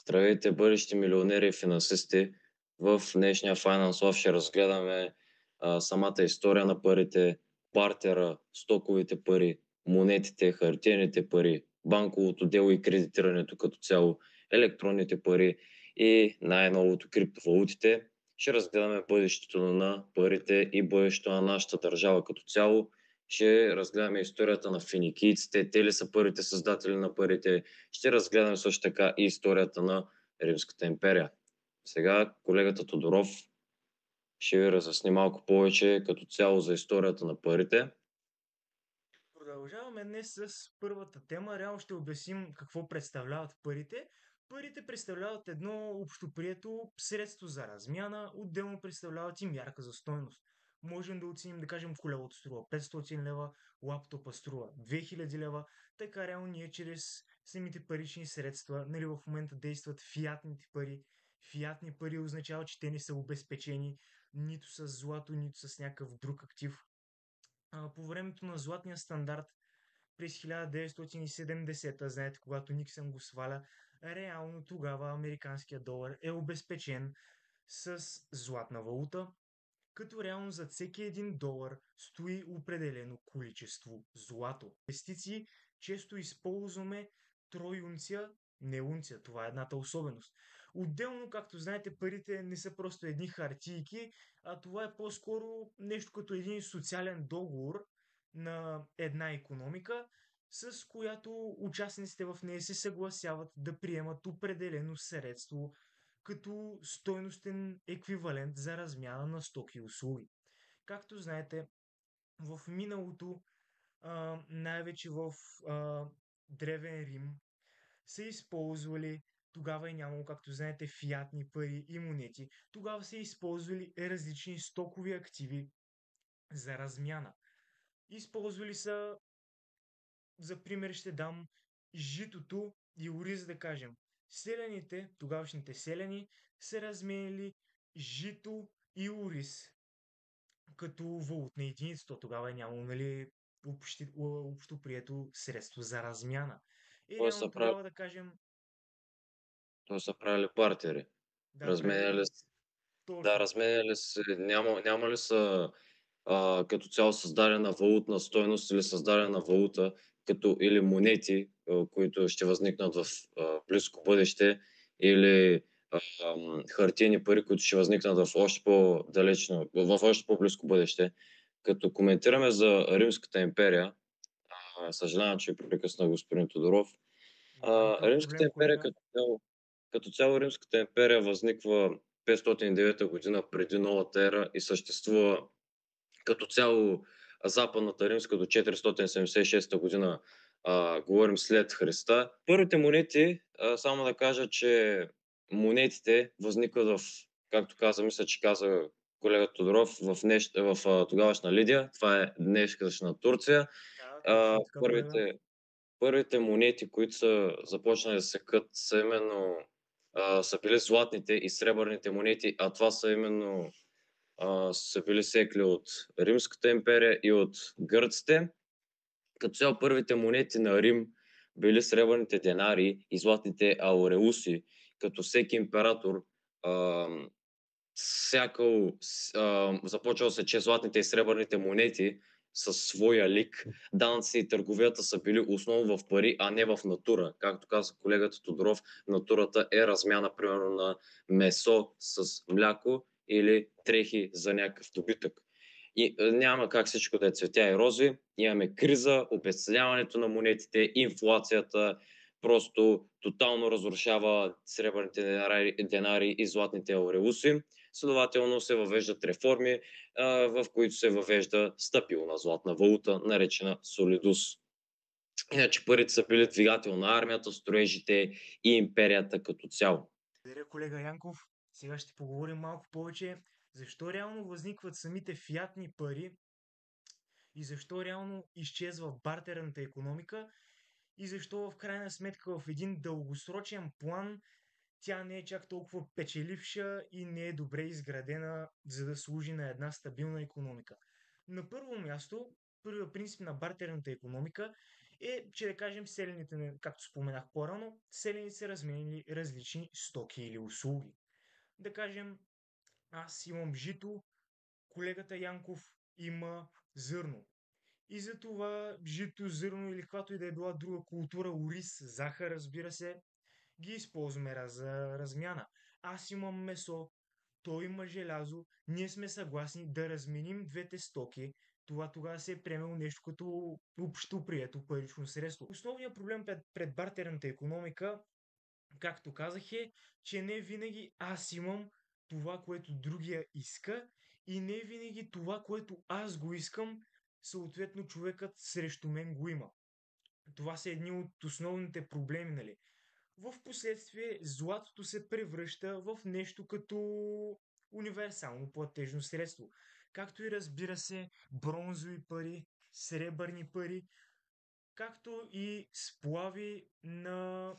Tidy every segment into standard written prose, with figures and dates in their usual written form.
Здравейте, бъдещи милионери и финансисти! В днешния Finance Love ще разгледаме самата история на парите, бартера, стоковите пари, монетите, хартиените пари, банковото дело и кредитирането като цяло, електронните пари и най-новото криптовалутите. Ще разгледаме бъдещето на парите и бъдещето на нашата държава като цяло. Ще разгледаме историята на финикийците, те ли са първите създатели на парите. Ще разгледаме също така и историята на Римската империя. Сега колегата Тодоров ще ви разясни малко повече като цяло за историята на парите. Продължаваме днес с първата тема. Реално ще обясним какво представляват парите. Парите представляват едно общоприето средство за размяна, отделно представляват и мярка за стойност. Можем да оценим, да кажем, колелото струва 500 лева, лаптопа струва 2000 лева, така реално ние чрез самите парични средства, нали в момента действат фиатните пари. Фиатни пари означава, че те не са обезпечени нито с злато, нито с някакъв друг актив. По времето на златния стандарт през 1970, знаете, когато Никсън го сваля, реално тогава американският долар е обезпечен с златна валута, като реално зад всеки един долар стои определено количество злато. Инвестиции често използваме троюнция, не унция, това е едната особеност. Отделно, както знаете, парите не са просто едни хартийки, а това е по-скоро нещо като един социален договор на една икономика, с която участниците в нея се съгласяват да приемат определено средство като стойностен еквивалент за размяна на стоки и услуги. Както знаете, в миналото, най-вече в Древен Рим, са използвали, тогава е нямало, както знаете, фиатни пари и монети, тогава са използвали различни стокови активи за размяна. Използвали са, за пример ще дам житото и ориз, да кажем. Селяните, тогавашните селяни, са разменили жито и ориз като валутна единица. То тогава е нямало, нали, общо прието средство за размяна. И Той реално са правили, тогава да кажем, той са правили бартери. да, Разменяли, да, точно, разменяли се, няма ли са като цяло създадена валутна стойност или създадена валута, като или монети, които ще възникнат в близко бъдеще, или хартиени пари, които ще възникнат в още по-далечно, в още по-близко бъдеще. Като коментираме за Римската империя, съжалявам, че ви прекъсна господин Тодоров. няма никакъв Римската проблем, империя колега. като цяло Римската империя възниква 509 година преди новата ера и съществува като цяло Западната римска до 476 година, говорим след Христа. Първите монети, само да кажа, че монетите възникват както каза, мисля, че каза колегата Тодоров, в тогавашна Лидия, това е днешна Турция. Да, А, точно така, колега. първите, първите монети, които са започнали да се кът, са били златните и сребърните монети, а това са именно са били секли от Римската империя и от гърците. Като цяло първите монети на Рим били сребърните денари и златните ауреуси, като всеки император а, започвал се, че златните и сребърните монети със своя лик. Данъци и търговията са били основно в пари, а не в натура. Както каза колегата Тодоров, натурата е размяна, примерно, на месо с мляко или дрехи за някакъв добитък. И няма как всичко да е цветя и рози. Имаме криза, обесценяването на монетите, инфлацията, просто тотално разрушава сребърните денари и златните ауреуси. Следователно се въвеждат реформи, в които се въвежда стабилна златна валута, наречена солидус. Иначе парите са били двигател на армията, строежите и империята като цяло. Благодаря, колега Янков. Сега ще поговорим малко повече защо реално възникват самите фиатни пари и защо реално изчезва бартерната економика и защо в крайна сметка в един дългосрочен план тя не е чак толкова печеливша и не е добре изградена, за да служи на една стабилна економика. На първо място, първият принцип на бартерната економика е, че да кажем селените, както споменах по-рано, селените са разменили различни стоки или услуги. Да кажем, аз имам жито, колегата Янков има зърно. И за това жито, зърно или каквато и да е била друга култура, ориз, захар, разбира се, ги използваме за размяна. Аз имам месо, той има желязо, ние сме съгласни да разменим двете стоки, това тогава се е приемало нещо като общо прието парично средство. Основният проблем пред бартерната економика, както казах, е, че не винаги аз имам това, което другия иска и не винаги това, което аз го искам, съответно човекът срещу мен го има. Това са едни от основните проблеми, нали? В последствие златото се превръща в нещо като универсално платежно средство. Както и разбира се, бронзови пари, сребърни пари, както и сплави на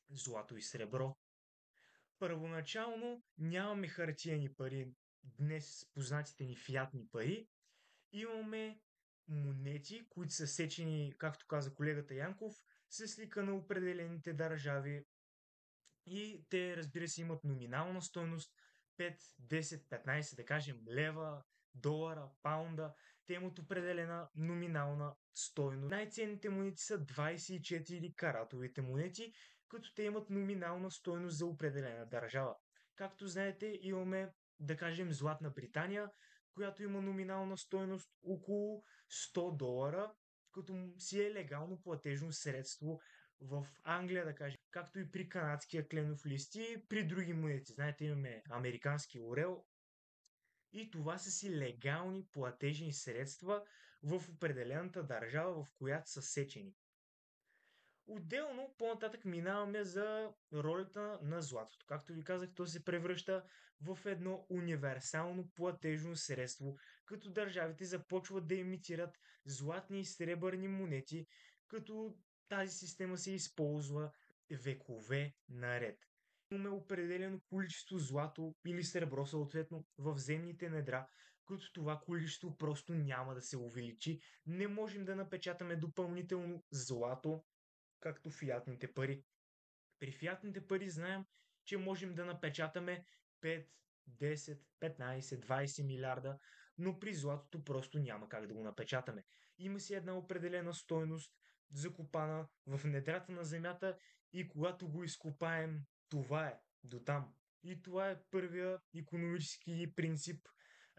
злато и сребро. Първоначално нямаме хартиени пари, днес познатите ни фиатни пари. Имаме монети, които са сечени, както каза колегата Янков, с лика на определените държави и те, разбира се, имат номинална стойност 5, 10, 15, да кажем, лева, долара, паунда. Те имат определена номинална стойност. Най-ценните монети са 24 каратовите монети, като те имат номинална стойност за определена държава. Както знаете, имаме, да кажем, Златна Британия, която има номинална стойност около 100 долара, като си е легално платежно средство в Англия, да кажем, както и при канадския кленов лист и при други монети. Знаете, имаме американски орел и това са си легални платежни средства в определената държава, в която са сечени. Отделно, по-нататък минаваме за ролята на златото. Както ви казах, то се превръща в едно универсално платежно средство, като държавите започват да имитират златни и сребърни монети, като тази система се използва векове наред. Имаме определено количество злато или сребро, съответно, в земните недра, като това количество просто няма да се увеличи. Не можем да напечатаме допълнително злато, както фиатните пари. При фиатните пари знаем, че можем да напечатаме 5, 10, 15, 20 милиарда, но при златото просто няма как да го напечатаме. Има си една определена стойност, закопана в недрата на земята и когато го изкопаем, това е до там. И това е първия икономически принцип,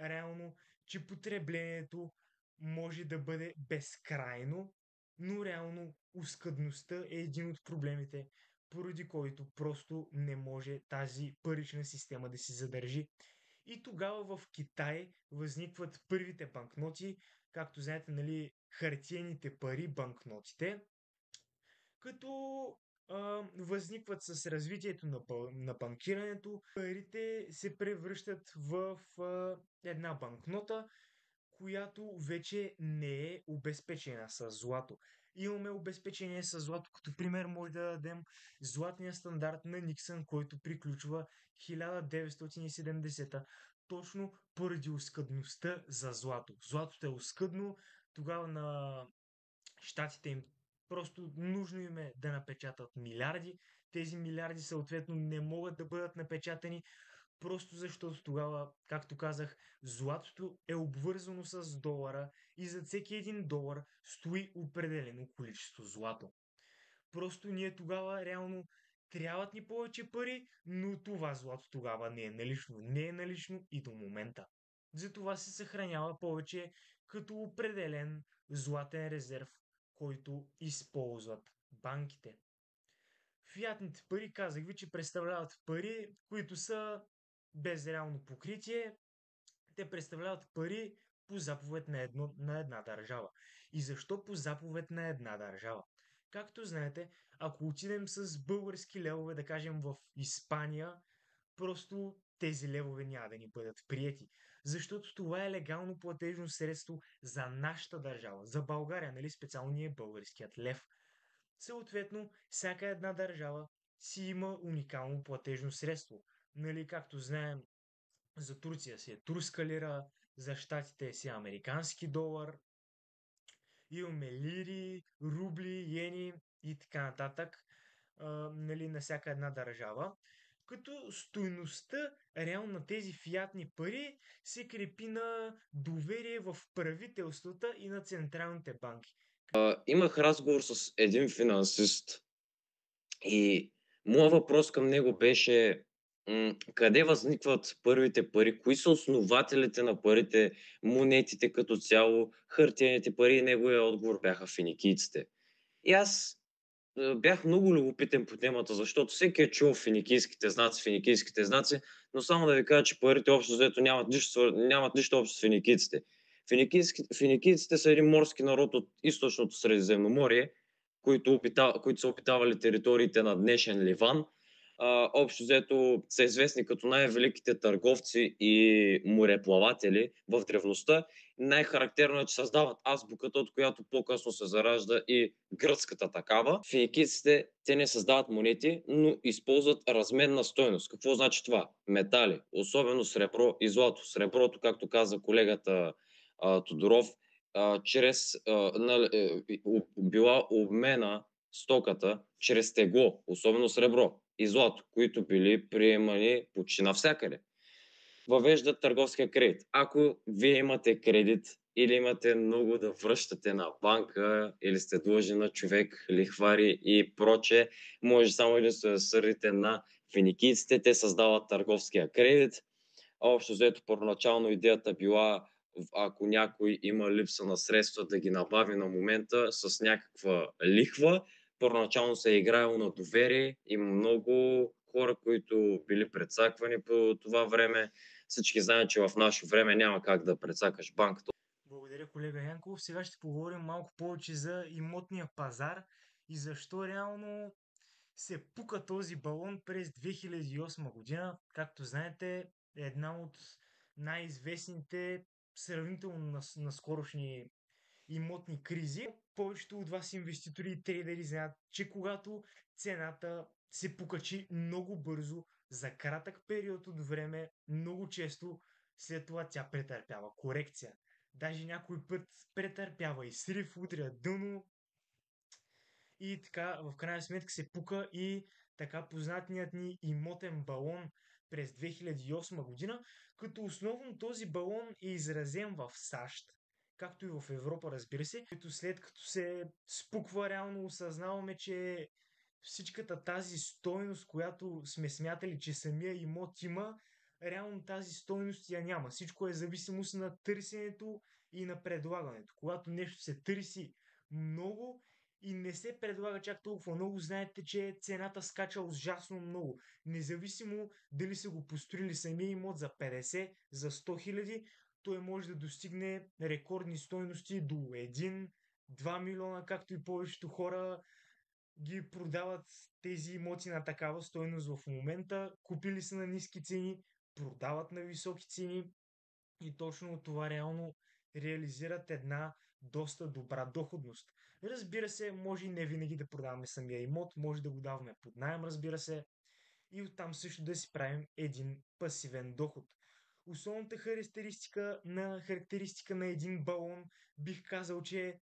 реално, че потреблението може да бъде безкрайно, но реално ускъдността е един от проблемите, поради който просто не може тази парична система да се задържи. И тогава в Китай възникват първите банкноти, както знаете, нали, хартиените пари, банкнотите, като възникват с развитието на банкирането, парите се превръщат в една банкнота, която вече не е обезпечена с злато. Имаме обезпечение с злато, като пример може да дадем златния стандарт на Никсън, който приключва 1970, точно поради оскъдността за злато. Златото е оскъдно, тогава на щатите им просто нужно им е да напечатат милиарди. Тези милиарди съответно не могат да бъдат напечатани, просто защото тогава, както казах, златото е обвързано с долара и за всеки един долар стои определено количество злато. Просто ние тогава реално трябват ни повече пари, но това злато тогава не е налично. Не е налично и до момента. Затова се съхранява повече като определен златен резерв, който използват банките. Фиатните пари, казах ви, че представляват пари, които са без реално покритие. Те представляват пари по заповед на една държава. И защо по заповед на една държава? Както знаете, ако отидем с български левове, да кажем в Испания, просто тези левове няма да ни бъдат приети. Защото това е легално платежно средство за нашата държава, за България, нали, специално ние българският лев. Съответно, всяка една държава си има уникално платежно средство. Нали, както знаем, за Турция си е турска лира, за щатите си е американски долар Имаме лири, рубли, йени и така нататък, нали, на всяка една държава. Като стойността реално на тези фиатни пари се крепи на доверие в правителствата и на централните банки. Имах разговор с един финансист и моят въпрос към него беше къде възникват първите пари, кои са основателите на парите, монетите като цяло, хартиените пари и неговия отговор бяха финикийците. И аз бях много любопитен по темата, защото всеки е чул финикийските знаци, но само да ви кажа, че парите общо взето нямат нищо общо с финикийците. Финикийците са един морски народ от източното Средиземноморие, които са опитавали териториите на днешен Ливан. Общо взето са известни като най-великите търговци и мореплаватели в древността. Най-характерно е, че създават азбуката, от която по-късно се заражда и гръцката такава. Финикийците, те не създават монети, но използват разменна стойност. Какво значи това? Метали, особено сребро и злато. Среброто, както каза колегата Тодоров, чрез била обмена стоката чрез тегло, особено сребро и злато, които били приемани почти навсякъде. Въвеждат търговския кредит. Ако вие имате кредит или имате много да връщате на банка или сте длъжни на човек, лихвари и проче, може само единствено да сърдите на финикийците. Те създават търговския кредит. Общо взето първоначално идеята била, ако някой има липса на средства, да ги набави на момента с някаква лихва. Първоначално се е играело на доверие. Има много хора, които били прецаквани по това време. Всички знаят, че в наше време няма как да прецакаш банката. Благодаря, колега Янков. Сега ще поговорим малко повече за имотния пазар и защо реално се пука този балон през 2008 година. Както знаете, е една от най-известните сравнително наскорошни имотни кризи. Повечето от вас инвеститори и трейдери знаят, че когато цената се покачи много бързо за кратък период от време, много често след това тя претърпява корекция. Даже някой път претърпява и срив, удря дъно и така в крайна сметка се пука и така познатният ни имотен балон през 2008 година, като основно този балон е изразен в САЩ, както и в Европа, разбира се, като след като се спуква, реално осъзнаваме, че всичката тази стойност, която сме смятали, че самия имот има, реално тази стойност я няма. Всичко е зависимост на търсенето и на предлагането. Когато нещо се търси много и не се предлага чак толкова много, знаете, че цената скача ужасно много. Независимо дали са го построили самия имот за 50, за 100 хиляди, той може да достигне рекордни стойности до 1-2 милиона, както и повечето хора ги продават тези имоти на такава стойност в момента. Купили са на ниски цени, продават на високи цени и точно от това реално реализират една доста добра доходност. Разбира се, може и не винаги да продаваме самия имот, може да го даваме под найем, разбира се, и оттам също да си правим един пасивен доход. Основната характеристика на един балон бих казал, че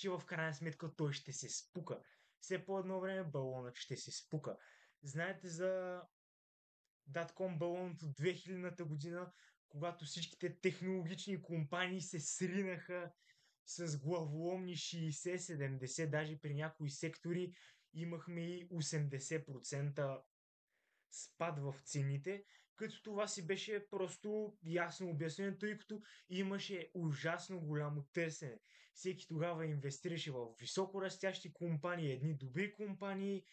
в крайна сметка той ще се спука. Все по едно време балонът ще се спука. Знаете за Datkon балонът от 2000-та година, когато всичките технологични компании се сринаха с главоломни 60-70, даже при някои сектори имахме и 80% спад в цените, като това си беше просто ясно обяснено, тъй като имаше ужасно голямо търсене. Всеки тогава инвестираше в високо растящи компании, едни добри компании,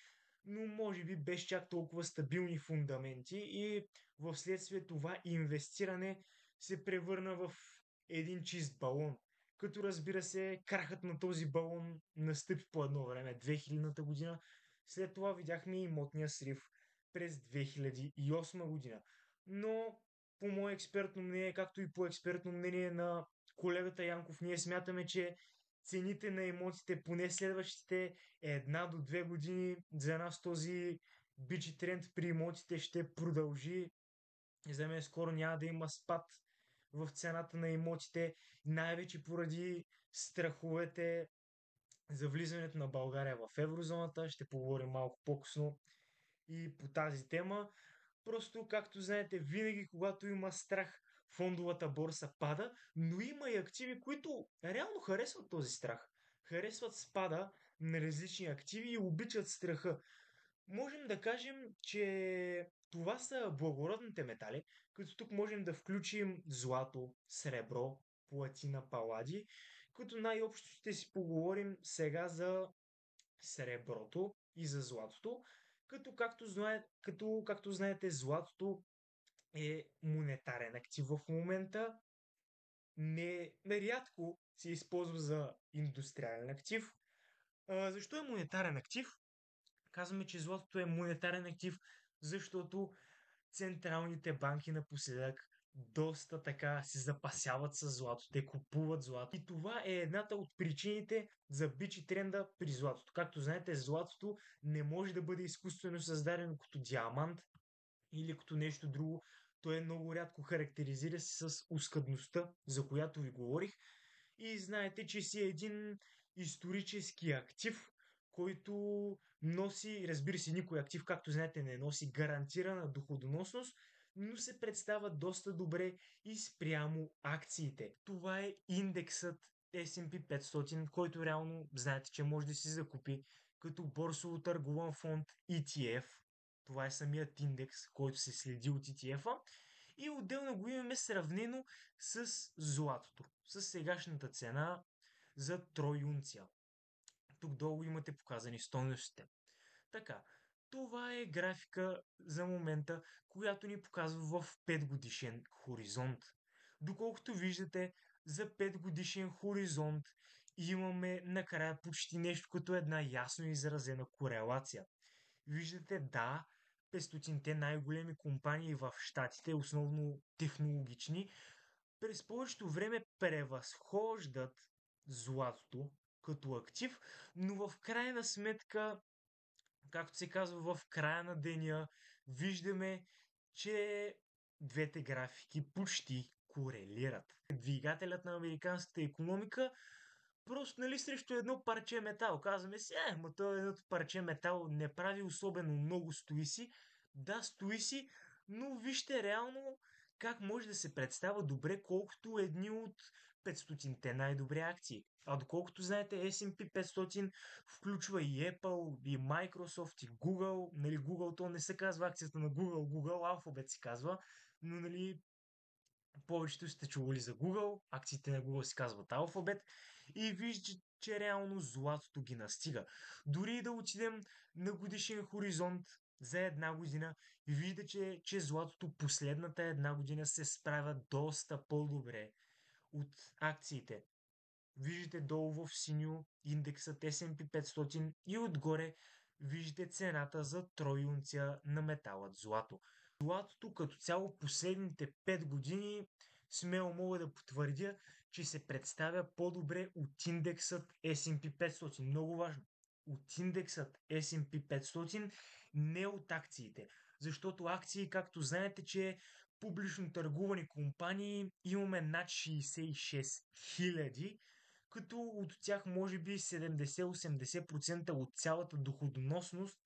но може би без чак толкова стабилни фундаменти и в следствие това инвестиране се превърна в един чист балон. Като разбира се, крахът на този балон настъпи по едно време, 2000-та година. След това видяхме и имотния срив през 2008 година. Но по мое експертно мнение, както и по експертно мнение на колегата Янков, ние смятаме, че цените на имотите поне следващите 1 до 2 години за нас този бичи тренд при имотите ще продължи. За мен скоро няма да има спад в цената на имотите, най-вече поради страховете за влизането на България в еврозоната. Ще поговорим малко по-късно и по тази тема. Просто, както знаете, винаги когато има страх, фондовата борса пада, но има и активи, които реално харесват този страх. Харесват спада на различни активи и обичат страха. Можем да кажем, че това са благородните метали, като тук можем да включим злато, сребро, платина, палади, като най-общо ще си поговорим сега за среброто и за златото, както знаете, златото е монетарен актив в момента, нерядко се използва за индустриален актив. Защо е монетарен актив? Казваме, че златото е монетарен актив, защото централните банки напоследък доста така се запасяват с злато. Те купуват злато. И това е едната от причините за бичи тренда при златото. Както знаете, златото не може да бъде изкуствено създадено като диамант или като нещо друго. То е много рядко, характеризира се с ускъдността, за която ви говорих. И знаете, че си е един исторически актив, който носи, разбира се, никой актив, както знаете, не носи гарантирана доходоносност, но се представя доста добре и спрямо акциите. Това е индексът S&P 500, който реално знаете, че може да си закупи като борсово търгуван фонд ETF. Това е самият индекс, който се следи от ETF-а. И отделно го имаме сравнено с златото, с сегашната цена за троюнция. Тук долу имате показани стойностите. Така, това е графика за момента, която ни показва в 5 годишен хоризонт. Доколкото виждате, за 5 годишен хоризонт имаме накрая почти нещо като една ясно изразена корелация. Виждате, да, 500-те най-големи компании в щатите, основно технологични, през повечето време превъзхождат златото като актив, но в крайна сметка, както се казва, в края на деня виждаме, че двете графики почти корелират. Двигателят на американската економика просто, нали, срещу едно парче метал. Казваме си, ма то едно парче метал не прави особено много, стои си. Да, стои си, но вижте реално как може да се представя добре, колкото едни от 500-те най-добри акции. А доколкото знаете, S&P 500 включва и Apple, и Microsoft, и Google. Нали, Google, то не се казва акцията на Google, Google Alphabet се казва, но нали, повечето сте чували за Google, акциите на Google се казват Alphabet и виждате, че реално златото ги настига. Дори да отидем на годишен хоризонт за една година, виждате, че златото последната една година се справя доста по-добре от акциите. Виждате долу в синьо индексът S&P 500 и отгоре виждате цената за троюнция на металът злато. Златото като цяло последните 5 години смело мога да потвърдя, че се представя по-добре от индексът S&P 500. Много важно. От индексът S&P 500, не от акциите. Защото акции, както знаете, че е публично търгувани компании имаме над 66 000, като от тях може би 70-80% от цялата доходоносност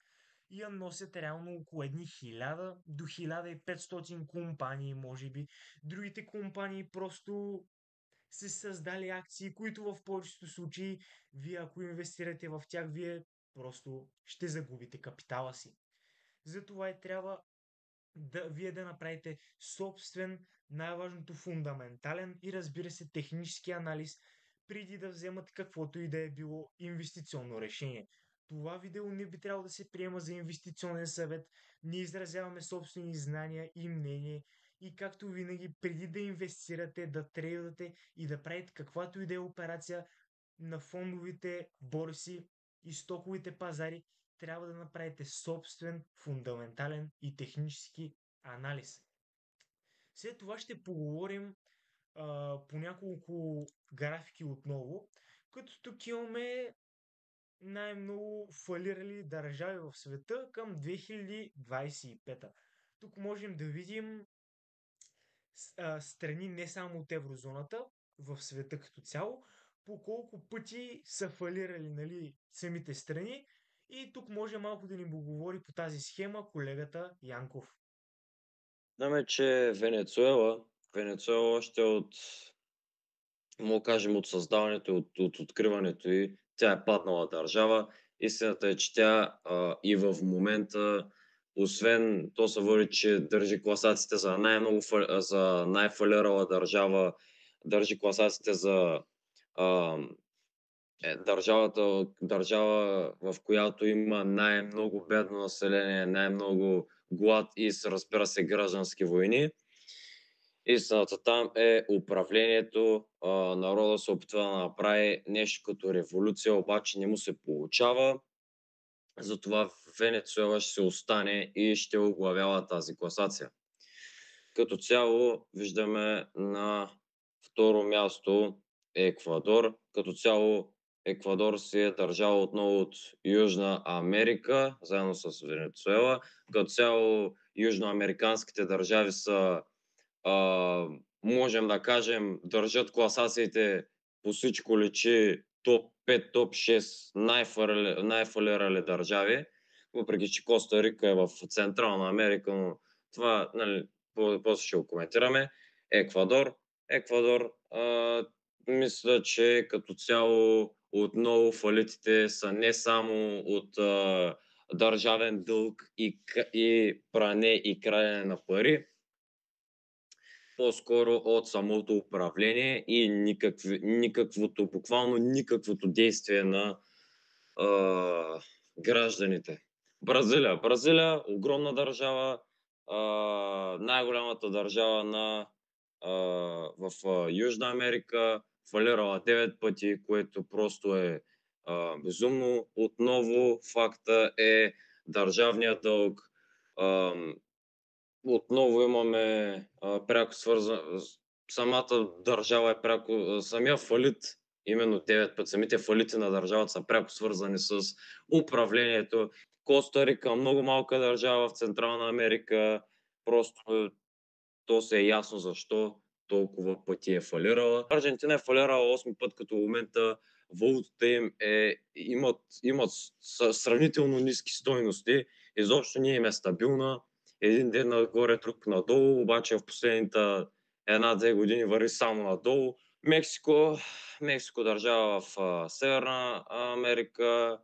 я носят реално около едни 1000 до 1500 компании, може би. Другите компании просто са създали акции, които в повечето случаи, вие ако инвестирате в тях, вие просто ще загубите капитала си. Затова и трябва вие да направите собствен, най-важното фундаментален и разбира се технически анализ, преди да вземат каквото и да е било инвестиционно решение. Това видео не би трябвало да се приема за инвестиционен съвет. Ние изразяваме собствени знания и мнение и както винаги, преди да инвестирате, да трейдате и да правите каквато и да е операция на фондовите борси и стоковите пазари, трябва да направите собствен, фундаментален и технически анализ. След това ще поговорим по няколко графики отново, като тук имаме най-много фалирали държави в света към 2025. Тук можем да видим страни не само от еврозоната, в света като цяло, по колко пъти са фалирали, нали, самите страни. И тук може малко да ни говори по тази схема колегата Янков. Знаме, че Венецуела още мога кажем, от създаването, от откриването й, тя е паднала държава. Истината е, че тя и в момента, освен то се води, че държи класациите за за най-фалирала държава, държи класациите за а, държава, в която има най-много бедно население, най-много глад и, разбира се, граждански войни. Истината там е управлението. Народа се опитва да направи нещо като революция, обаче не му се получава. Затова Венецуела ще се остане и ще оглавява тази класация. Като цяло виждаме на второ място Еквадор. Като цяло Еквадор си е държава отново от Южна Америка, заедно с Венецуела. Като цяло южноамериканските държави са, можем да кажем, държат класациите, по всичко личи топ 5, топ 6 най-фалирали държави, въпреки че Коста Рика е в Централна Америка, но това, нали, после ще го коментираме. Еквадор, мисля, че като цяло отново фалитите са не само от държавен дълг и пране и крадене на пари, по-скоро от самото управление и буквално никаквото действие на гражданите. Бразилия, огромна държава, най-голямата държава в Южна Америка, фалирала 9 пъти, което просто е безумно. Отново факта е държавният дълг. Отново имаме пряко свързан. Самата държава е пряко. Самия фалит, именно 9 пъти, самите фалити на държавата са пряко свързани с управлението. Коста Рика, много малка държава в Централна Америка. Просто то се е ясно защо толкова пъти е фалирала. Аржентина е фалирала 8 пъти, като в момента валутата им имат сравнително ниски стойности. Изобщо не им е стабилна. Един ден нагоре, друг надолу, обаче в последните 1-2 години върви само надолу. Мексико държава в Северна Америка.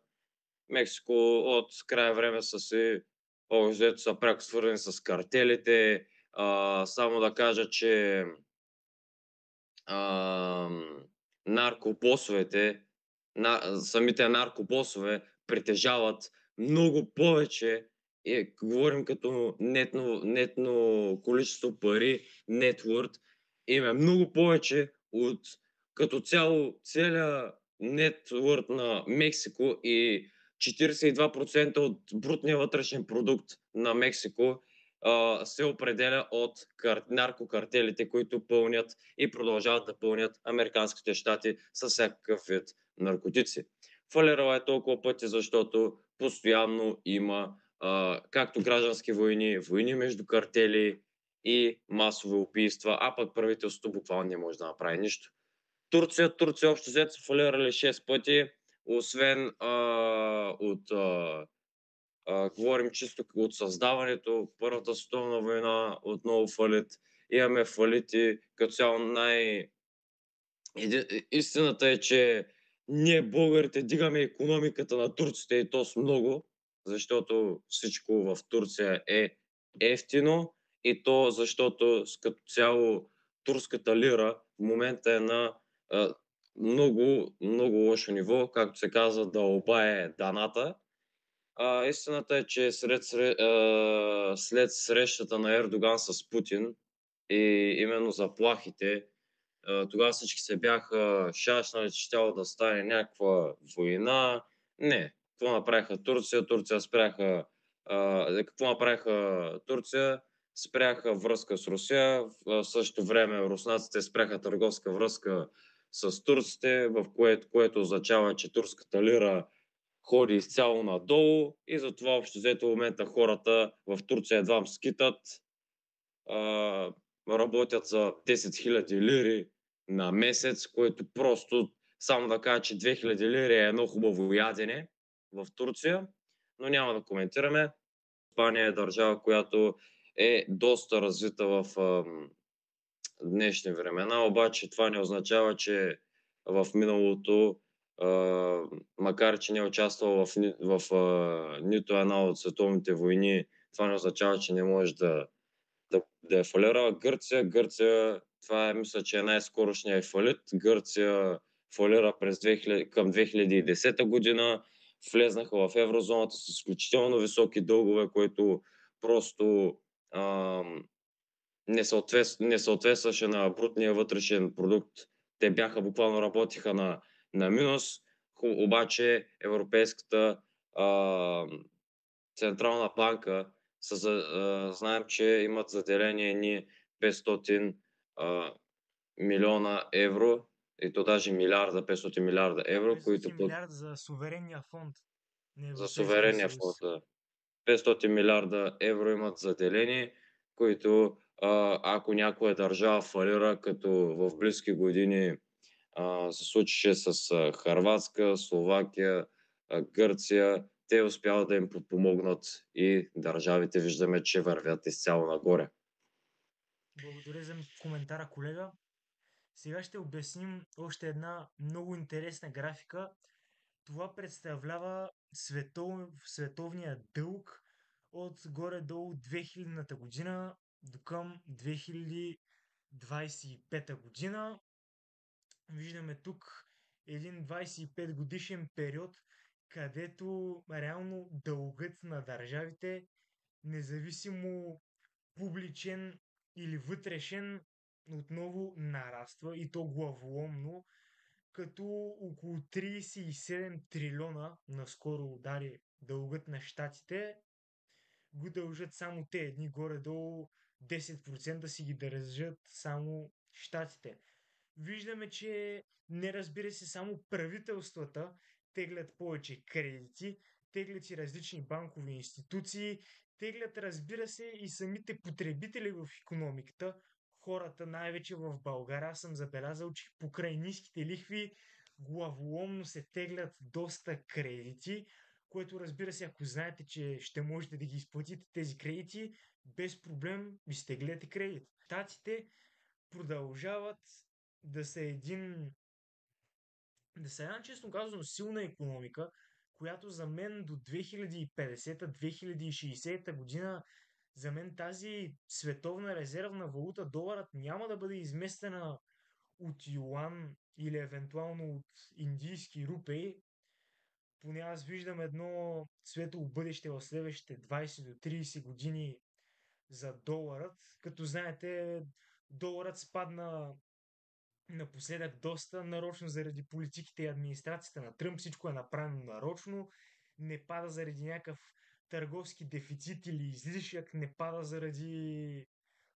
Мексико от края време са пряко свързани с картелите. Само да кажа, че наркобосовете, самите наркобосове притежават много повече, говорим като нетно количество пари, нетворт, има много повече от като цяло целия нетворт на Мексико и 42% от брутния вътрешен продукт на Мексико се определя от наркокартелите, които пълнят и продължават да пълнят американските щати с всякакъв вид наркотици. Фалирала е толкова пъти, защото постоянно има както граждански войни, войни между картели и масови убийства, а пък правителството буквално не може да направи нищо. Турция общо взето са фалирали 6 пъти, освен говорим чисто от създаването, Първата световна война, отново фалит. Имаме фалити, като цяло истината е, че ние българите дигаме икономиката на турците и то с много, защото всичко в Турция е ефтино и то защото като цяло турската лира в момента е на много, много лошо ниво, както се казва, дълба е даната. Истината е, че след срещата на Ердоган с Путин и именно заплахите, тогава всички се бяха шашнали, че щяло да стане някаква война. Не. Какво направиха Турция? Какво направиха Турция? Спряха връзка с Русия. В същото време руснаците спряха търговска връзка с турците, което означава, че турската лира ходи изцяло надолу и затова общо взето в момента хората в Турция едва скитат, работят за 10 000 лири на месец, което просто Само да кажа, че 2000 лири е едно хубаво ядене в Турция, но няма да коментираме. Испания е държава, която е доста развита в днешни времена, обаче това не означава, че в миналото, а, макар че не е участвал в нито една от световните войни, това не означава, че не може да е фалирала. Гърция, това е, мисля, че е най-скорошният фалит. Гърция фалира към 2010 година. Влезнаха в еврозоната с изключително високи дългове, които просто не съответстваше на брутния вътрешен продукт. Те работиха на минус, обаче Европейската а, Централна банка знаем, че имат заделени едни 500 а, милиона евро, и то даже милиарда, 500 милиарда евро, 500 милиарда за суверенния фонд на за Европейския суверенния съюз. фонд. 500 милиарда евро имат заделени, които ако някоя държава фалира, като в близки години се случише с Хърватска, Словакия, Гърция, те успяват да им подпомогнат и държавите виждаме, че вървят изцяло нагоре. Благодаря за коментара, колега. Сега ще обясним още една много интересна графика. Това представлява световния дълг от горе-долу 2000-та година до към 2025 година. Виждаме тук един 25 годишен период, където реално дългът на държавите, независимо публичен или вътрешен, отново нараства и то главоломно, като около 37 трилиона наскоро удари дългът на щатите, го дължат само те, едни горе-долу 10% си ги държат само щатите. Виждаме, че не, разбира се, само правителствата теглят повече кредити, теглят и различни банкови институции, теглят, разбира се, и самите потребители в икономиката. Хората, най-вече в България, съм забелязал, че покрай ниските лихви главоломно се теглят доста кредити, което, разбира се, ако знаете, че ще можете да ги изплатите тези кредити, без проблем изтегляте кредит. Штатите продължават да са една, честно казано, силна икономика, която за мен до 2050-2060 година, за мен тази световна резервна валута, доларът, няма да бъде изместена от юан или евентуално от индийски рупей. Поне аз виждам едно светло бъдеще в следващите 20 до 30 години за доларът. Като знаете, доларът спадна напоследък доста нарочно заради политиките и администрацията на Тръмп. Всичко е направено нарочно. Не пада заради някакъв търговски дефицит или излишък, не пада заради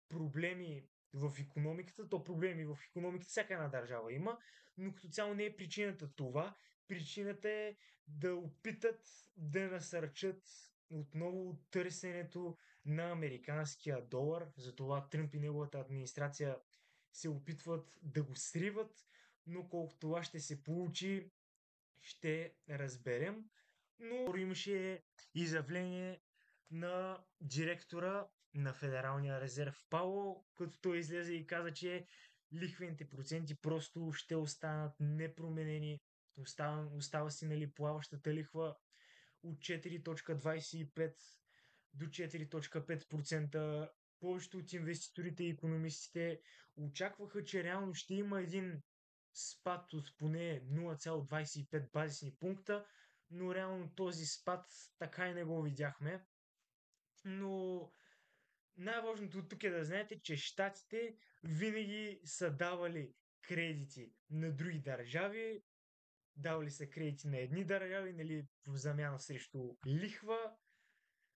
проблеми в икономиката. То проблеми в икономиката всяка една държава има, но като цяло не е причината това. Причината е да опитат да насърчат отново търсенето на американския долар. Затова Тръмп и неговата администрация се опитват да го сриват, но колко това ще се получи, ще разберем. Но имаше изявление на директора на Федералния резерв Пауло, като той излезе и каза, че лихвените проценти просто ще останат непроменени. Остава си, нали, плаващата лихва от 4,25 до 4,5%. Повечето от инвеститорите и икономистите очакваха, че реално ще има един спад от поне 0,25 базисни пункта, но реално този спад така и не го видяхме. Но най-важното тук е да знаете, че щатите винаги са давали кредити на други държави, давали са кредити на едни държави, нали, в замяна срещу лихва,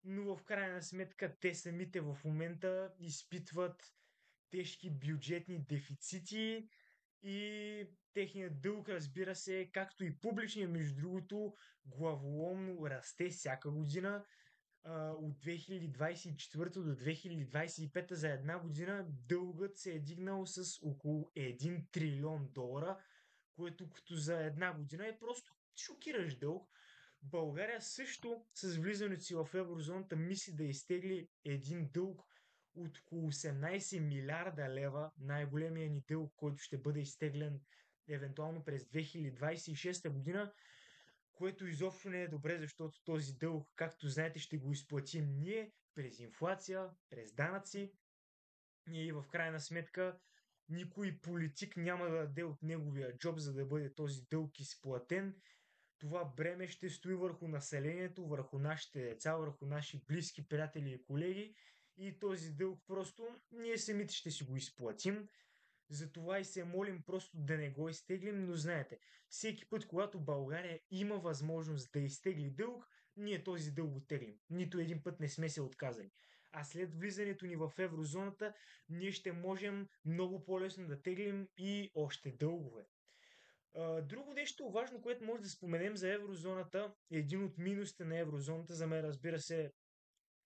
но в крайна сметка те самите в момента изпитват тежки бюджетни дефицити и техният дълг, разбира се, както и публичният, между другото, главоломно расте всяка година. От 2024 до 2025 за една година дългът се е дигнал с около 1 трилион долара, което като за една година е просто шокиращ дълг. България също с влизането си в еврозоната мисли да изтегли един дълг от около 18 милиарда лева, най-големия ни дълг, който ще бъде изтеглен евентуално през 2026 година, което изобщо не е добре, защото този дълг, както знаете, ще го изплатим ние през инфлация, през данъци и в крайна сметка никой политик няма да даде от неговия джоб, за да бъде този дълг изплатен. Това бреме ще стои върху населението, върху нашите деца, върху наши близки, приятели и колеги и този дълг просто ние самите ще си го изплатим. Затова и се молим просто да не го изтеглим, но знаете, всеки път, когато България има възможност да изтегли дълг, ние този дълг го теглим. Нито един път не сме се отказали. А след влизането ни в еврозоната, ние ще можем много по-лесно да теглим и още дългове. Друго нещо важно, което може да споменем за еврозоната, е един от минусите на еврозоната. За мен, разбира се,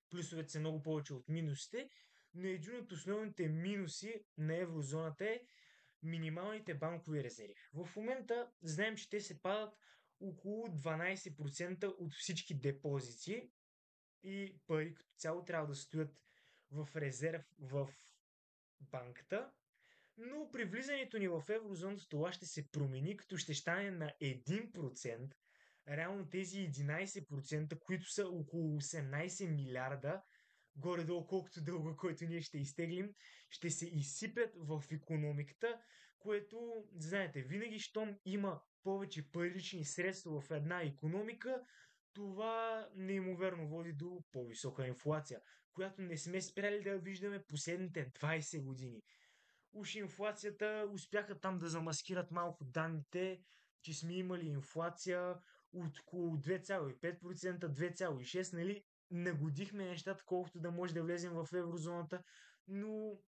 плюсовете са много повече от минусите, но един от основните минуси на еврозоната е минималните банкови резерви. В момента знаем, че те се падат около 12% от всички депозити и пари като цяло трябва да стоят в резерв в банката, но при влизането ни в еврозоната това ще се промени, като ще стане на 1%. Реално тези 11%, които са около 18 милиарда, горе-долу колкото дълго, който ние ще изтеглим, ще се изсипят в икономиката, което, знаете, винаги, щом има повече парични средства в една икономика, това неимоверно води до по-висока инфлация, която не сме спряли да виждаме последните 20 години. Уж инфлацията успяха там да замаскират малко данните, че сме имали инфлация от около 2,5%, 2,6%, нали? Нагодихме нещата, колкото да може да влезем в еврозоната, но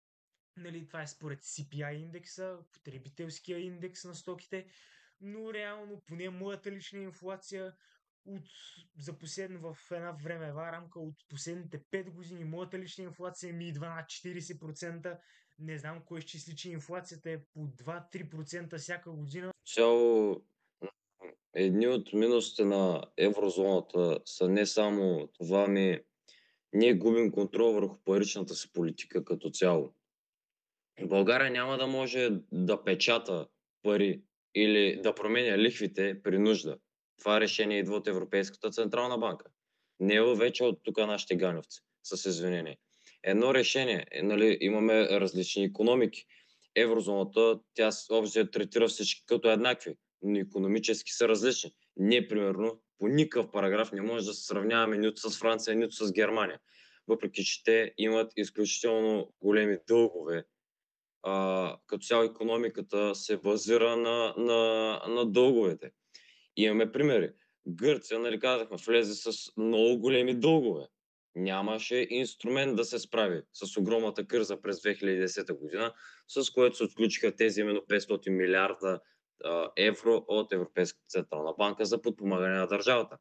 нали, това е според CPI индекса, потребителския индекс на стоките, но реално поне моята лична инфлация от, за последно в една времева рамка от последните 5 години, моята лична инфлация ми идва на 40%. Не знам кой изчисли, че инфлацията е по 2-3% всяка година. Цяло едни от минусите на еврозоната са не само това ние губим контрол върху паричната си политика като цяло. България няма да може да печата пари или да променя лихвите при нужда. Това решение идва от Европейската централна банка. Не е вече от тук нашите ганевци, с извинение. Едно решение, нали, имаме различни икономики. Еврозоната, тя общо третира всички като еднакви, но икономически са различни. Ние, примерно, по никакъв параграф не може да се сравняваме нито с Франция, нито с Германия. Въпреки че те имат изключително големи дългове, като цяло икономиката се базира на дълговете. Имаме примери. Гърция, нали казахме, влезе с много големи дългове. Нямаше инструмент да се справи с огромната криза през 2010 година, с което се отключиха тези именно 500 милиарда евро от Европейската централна банка за подпомагане на държавата.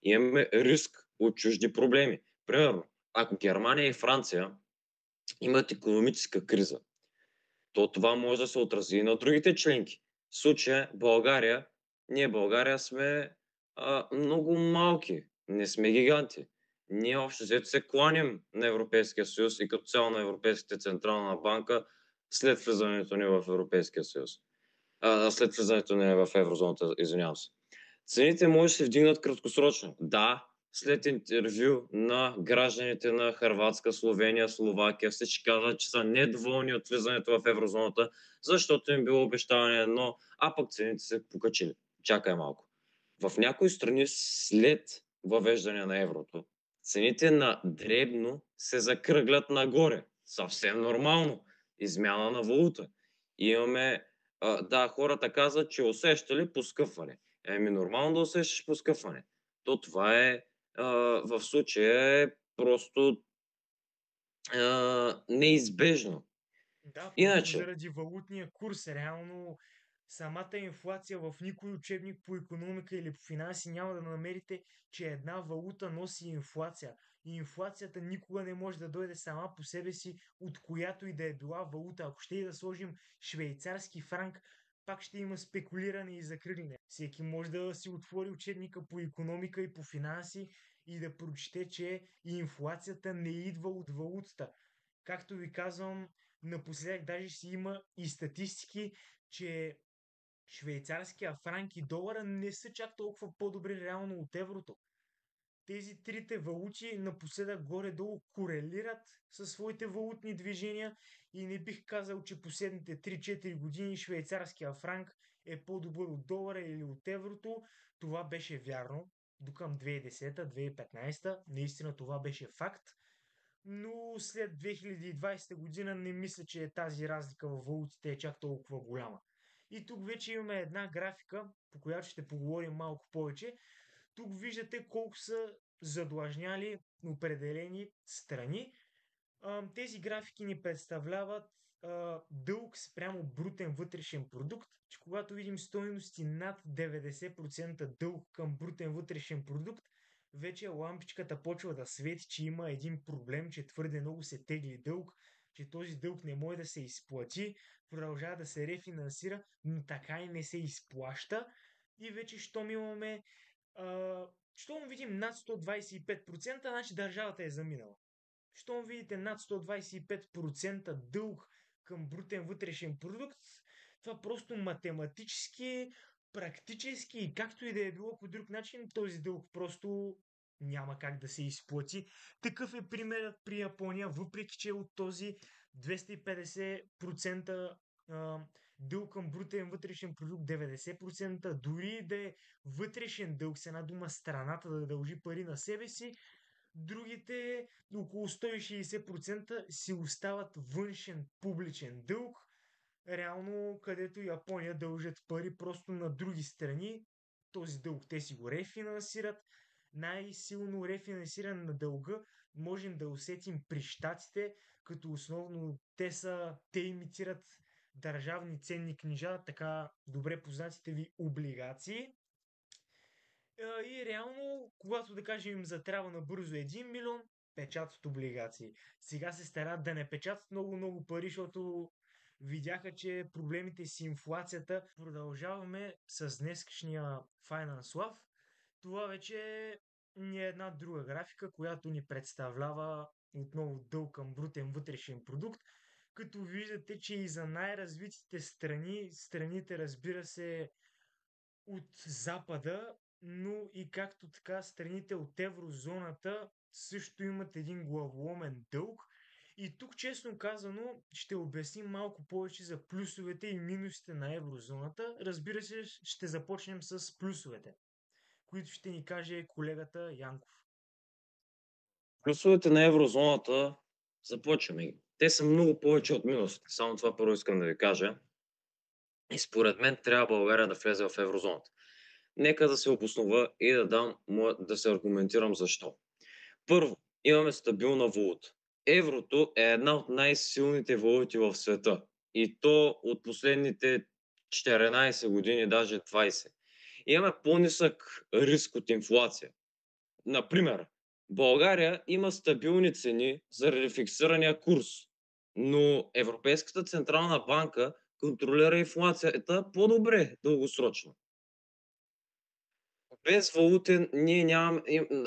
Имаме риск от чужди проблеми. Примерно, ако Германия и Франция имат икономическа криза, то това може да се отрази и на другите членки. В случая България, ние България сме много малки, не сме гиганти. Ние общо взето се кланим на Европейския съюз и като цяло на Европейската централна банка след влизането ни в Европейския съюз. След влизането ни в еврозоната, извинявам се. Цените може да се вдигнат краткосрочно. Да, след интервю на гражданите на Хърватска, Словения, Словакия, всички казват, че са недоволни от влизането в еврозоната, защото им било обещаване едно, а пък цените се покачили. Чакай малко. В някои страни след въвеждане на еврото, цените на дребно се закръглят нагоре. Съвсем нормално. Измяна на валута. Имаме, да, хората казват, че усещали поскъпване. Еми, нормално да усещаш поскъпване. То това е, в случая е просто неизбежно. Да, просто Иначе, заради валутния курс. Реално самата инфлация в никой учебник по икономика или по финанси няма да намерите, че една валута носи инфлация. И инфлацията никога не може да дойде сама по себе си от която и да е била валута. Ако ще и да сложим швейцарски франк, пак ще има спекулиране и закръгляне. Всеки може да си отвори учебника по икономика и по финанси и да прочете, че инфлацията не идва от валутата. Както ви казвам, напоследък даже си има и статистики, че швейцарския франк и долара не са чак толкова по-добри реално от еврото. Тези трите валути напоследък горе-долу корелират със своите валутни движения и не бих казал, че последните 3-4 години швейцарския франк е по-добър от долара или от еврото. Това беше вярно до към 2010-2015. Наистина това беше факт. Но след 2020 година не мисля, че тази разлика в валутите е чак толкова голяма. И тук вече имаме една графика, по която ще поговорим малко повече. Тук виждате колко са задлъжняли определени страни. Тези графики ни представляват дълг спрямо брутен вътрешен продукт, че когато видим стойности над 90% дълг към брутен вътрешен продукт, вече лампичката почва да свети, че има един проблем, че твърде много се тегли дълг, че този дълг не може да се изплати, продължава да се рефинансира, но така и не се изплаща. И вече, щом имаме щом видим над 125%, значи държавата е заминала. Щом видите над 125% дълг към брутен вътрешен продукт, това просто математически, практически и както и да е било по друг начин, този дълг просто няма как да се изплати. Такъв е примерът при Япония, въпреки че от този 250% дълг към брутен вътрешен продукт, 90%, дори да е вътрешен дълг, с една дума страната да дължи пари на себе си, другите около 160% си остават външен публичен дълг, реално където Япония дължат пари просто на други страни. Този дълг те си го рефинансират. Най-силно рефинансиране на дълга можем да усетим при щатите, като основно те имитират държавни ценни книжа, така добре познатите ви облигации. И реално, когато да кажем им затрябва набързо 1 милион, печатат облигации. Сега се старат да не печатат много пари, защото видяха, че проблемите с инфлацията. Продължаваме с днескашния Finance Love. Това вече ни е една друга графика, която ни представлява отново дълг към брутен вътрешен продукт, като виждате, че и за най-развитите страни, страните разбира се от Запада, но и както така страните от еврозоната също имат един главоломен дълг. И тук, честно казано, ще обясним малко повече за плюсовете и минусите на еврозоната. Разбира се, ще започнем с плюсовете, които ще ни каже колегата Янков. Плюсовете на еврозоната, започваме. Те са много повече от минусите. Само това първо искам да ви кажа. И според мен трябва България да влезе в еврозоната. Нека да се обоснова и да се аргументирам защо. Първо, имаме стабилна валута. Еврото е една от най-силните валути в света. И то от последните 14 години, даже 20. Имаме по-нисък риск от инфлация. Например, България има стабилни цени заради фиксирания курс, но Европейската централна банка контролира инфлацията по-добре дългосрочно. Без валутен ние нямаме.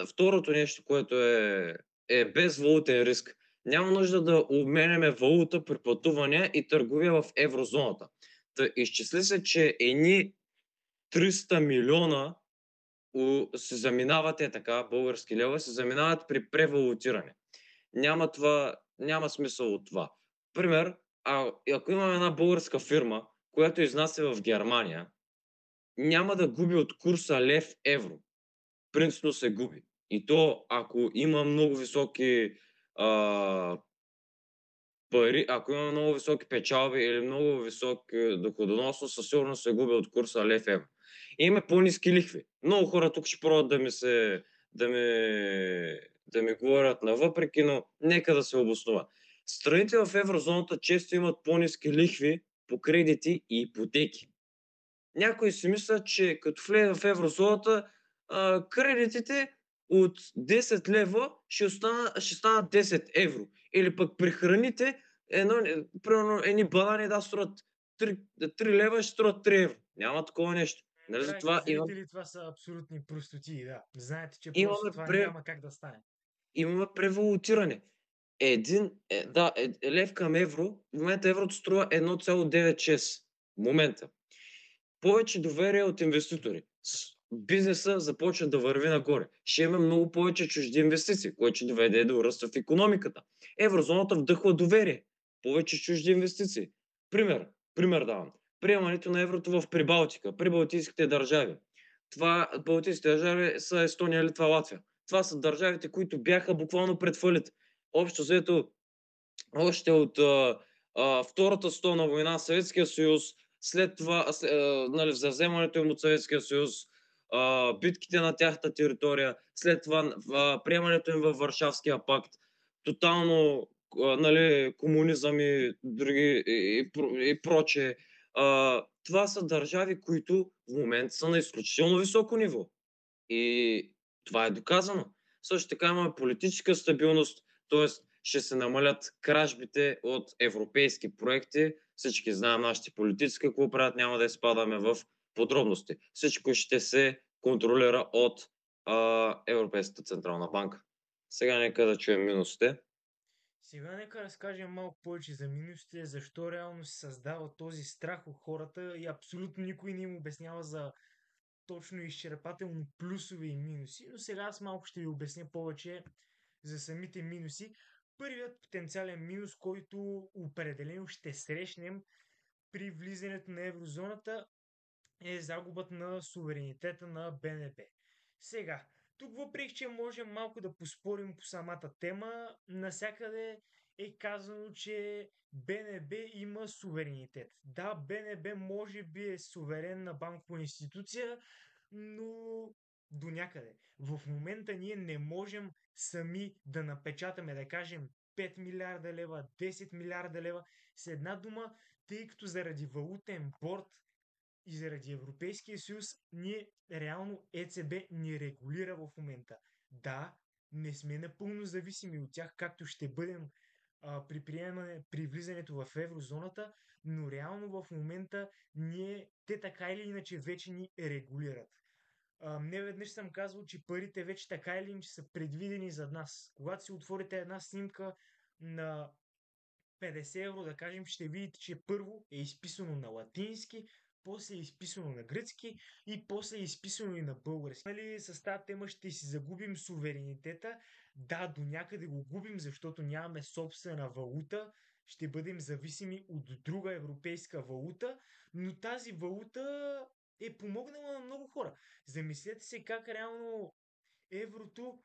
Второто нещо, което е без валутен риск. Няма нужда да обменяме валута при пътувания и търговия в еврозоната. Изчисли се, че едни 300 милиона се заминават така, български лева, се заминават при превалутиране. Няма смисъл от това. Пример, ако имаме една българска фирма, която изнася в Германия, няма да губи от курса лев-евро. Принципно се губи. И то, ако има много високи пари, ако има много високи печалби или много високи доходоносност, със сигурност се губи от курса лев-евро. И има по-ниски лихви. Много хора тук ще пробват да ми говорят навъпреки, но нека да се обоснова. Страните в еврозоната често имат по-ниски лихви по кредити и ипотеки. Някои си мислят, че като влезе в еврозоната, кредитите от 10 лева ще станат 10 евро. Или пък при храните, примерно едни банани да струват 3 лева ще струва 3 евро. Няма такова нещо. Нали Драги затова зрители, това са абсолютни простотии, да. Знаете, че просто имаме, това пре, няма как да стане. имаме превалутиране. Да, лев към евро, в момента еврото струва 1,96. В момента. Повече доверие от инвеститори. Бизнеса започва да върви нагоре. Ще има много повече чужди инвестиции, което ще доведе до ръста в икономиката. Еврозоната вдъхва доверие. Повече чужди инвестиции. Пример давам. Приемането на еврото в Прибалтика, прибалтийските държави. Това балтийските държави са Естония, Литва, Латвия. Това са държавите, които бяха буквално пред фалит. Общо взето, още от Втората световна война, Съветския съюз, след това, нали, за вземането им от Съветския съюз, битките на тяхната територия, след това приемането им във Варшавския пакт, тотално, нали, комунизъм и други и прочее. Това са държави, които в момента са на изключително високо ниво. И това е доказано. Също така имаме политическа стабилност, т.е. ще се намалят кражбите от европейски проекти. Всички знаем нашите политици какво правят, няма да изпадаме в подробности. Всичко ще се контролира от Европейската централна банка. Сега нека да чуем минусите. Сега нека разкажем малко повече за минусите, защо реално се създава този страх у хората и абсолютно никой не им обяснява за точно изчерпателно плюсове и минуси, но сега аз малко ще ви обясня повече за самите минуси. Първият потенциален минус, който определено ще срещнем при влизането на еврозоната, е загубът на суверенитета на БНБ. Сега, тук въпреки, че можем малко да поспорим по самата тема, насякъде е казано, че БНБ има суверенитет. Да, БНБ може би е суверенна банкова институция, но до някъде. В момента ние не можем сами да напечатаме, да кажем 5 милиарда лева, 10 милиарда лева. С една дума, тъй като заради валутен борт и заради Европейския съюз, ние реално ЕЦБ ни регулира в момента. Да, не сме напълно зависими от тях, както ще бъдем при приемане, при влизането в еврозоната, но реално в момента те така или иначе вече ни регулират. Не веднъж съм казвал, че парите вече така или иначе са предвидени за нас. Когато си отворите една снимка на 50 евро, да кажем, ще видите, че първо е изписано на латински, после е изписано на гръцки и после е изписано и на български. Нали, с тази тема ще си загубим суверенитета. Да, до някъде го губим, защото нямаме собствена валута, ще бъдем зависими от друга европейска валута, но тази валута е помогнала на много хора. Замислете се как реално еврото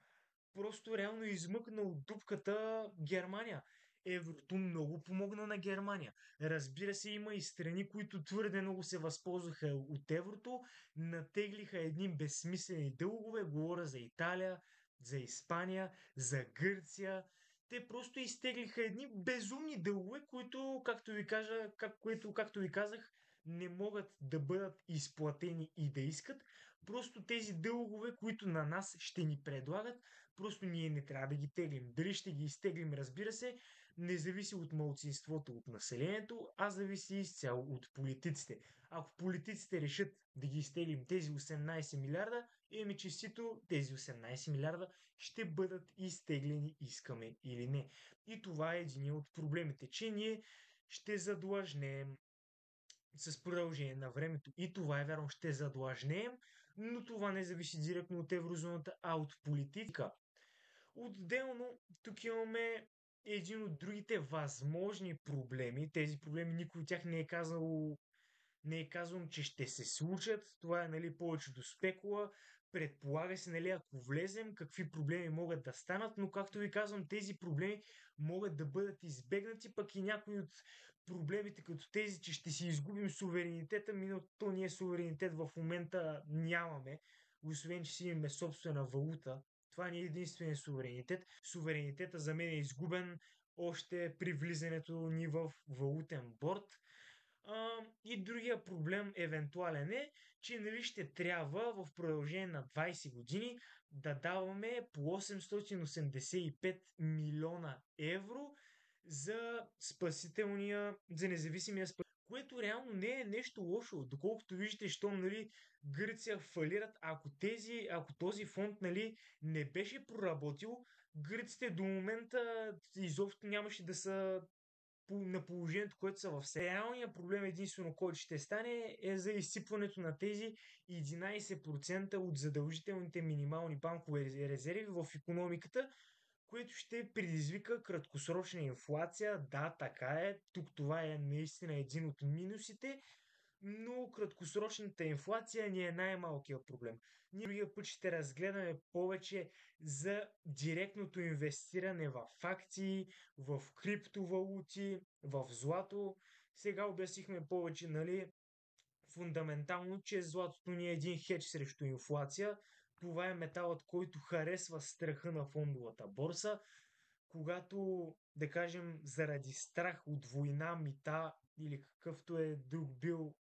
просто реално измъкна от дупката Германия. Еврото много помогна на Германия. Разбира се, има и страни, които твърде много се възползваха от еврото, натеглиха едни безсмислени дългове, говоря за Италия, за Испания, за Гърция. Те просто изтеглиха едни безумни дългове, които, както ви казах, не могат да бъдат изплатени и да искат. Просто тези дългове, които на нас ще ни предлагат, просто ние не трябва да ги теглим. Дали ще ги изтеглим, разбира се, не зависи от малцинството, от населението, а зависи изцяло от политиците. Ако политиците решат да ги изтеглим тези 18 милиарда, имаме честито тези 18 милиарда ще бъдат изтеглени, искаме или не. И това е един от проблемите, че ние ще задлъжнем с продължение на времето. И това е вярно, ще задлъжнем, но това не зависи директно от еврозоната, а от политика. Отделно, тук имаме един от другите възможни проблеми. Тези проблеми никой от тях не е казано, че ще се случат. Това е нали, повече до спекула. Предполага се, нали, ако влезем, какви проблеми могат да станат, но както ви казвам, тези проблеми могат да бъдат избегнати, пък и някои от проблемите, като тези, че ще си изгубим суверенитета, но то ние суверенитет в момента нямаме, освен че си имаме собствена валута. Това не е единствения суверенитет. Суверенитета за мен е изгубен още при влизането ни в валутен борт. И другия проблем евентуален е, че нали ще трябва в продължение на 20 години да даваме по 885 милиона евро за независимия спасител, което реално не е нещо лошо. Доколкото виждате, щом нали, Гърция фалират, ако този фонд нали, не беше проработил, гърците до момента изобщо нямаше да са на положението, което са в сега. Реалният проблем единствено, който ще стане е за изсипването на тези 11% от задължителните минимални банкови резерви в економиката, което ще предизвика краткосрочна инфлация. Да, така е. Тук това е наистина един от минусите, но краткосрочната инфлация ни е най-малкият проблем. Ние другия път ще разгледаме повече за директното инвестиране в акции, в криптовалути, в злато. Сега обяснихме повече, нали, фундаментално, че златото ни е един хедж срещу инфлация. Това е металът, който харесва страха на фондовата борса. Когато, да кажем, заради страх от война, мита или какъвто е друг бил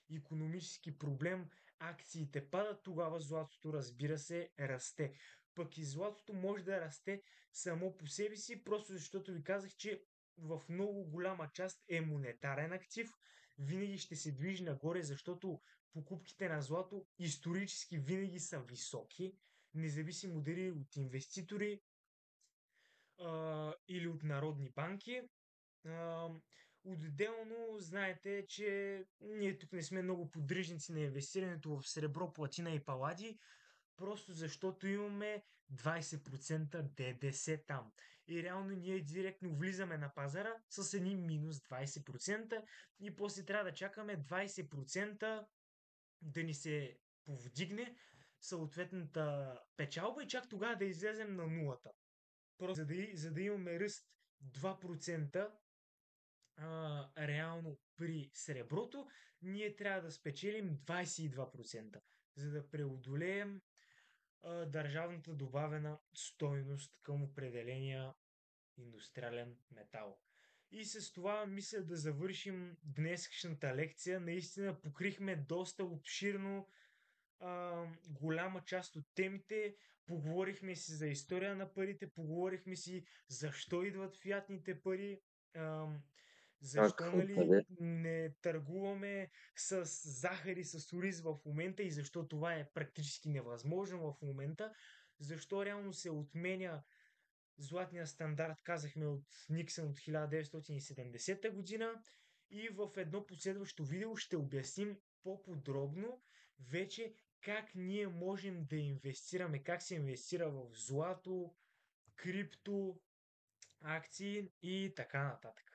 икономически проблем, акциите падат, тогава златото, разбира се, расте. Пък и златото може да расте само по себе си, просто защото ви казах, че в много голяма част е монетарен актив, винаги ще се движи нагоре, защото покупките на злато исторически винаги са високи, независимо дали от инвеститори или от народни банки. А, Отделно знаете, че ние тук не сме много поддръжници на инвестирането в сребро, платина и палади, просто защото имаме 20% ДДС там. И реално ние директно влизаме на пазара с едни минус 20% и после трябва да чакаме 20% да ни се повдигне съответната печалба и чак тогава да излезем на нулата. Просто за да имаме ръст 2%, реално при среброто, ние трябва да спечелим 22%, за да преодолеем държавната добавена стойност към определения индустриален метал. И с това мисля да завършим днескашната лекция. Наистина покрихме доста обширно голяма част от темите. Поговорихме си за история на парите, поговорихме си защо идват фиатните пари, защо Как, нали, откъде? не търгуваме с захар и с ориз в момента и защо това е практически невъзможно в момента, защо реално се отменя златния стандарт, казахме от Никсън от 1970 година и в едно последващо видео ще обясним по-подробно вече как ние можем да инвестираме, как се инвестира в злато, крипто, акции и така нататък.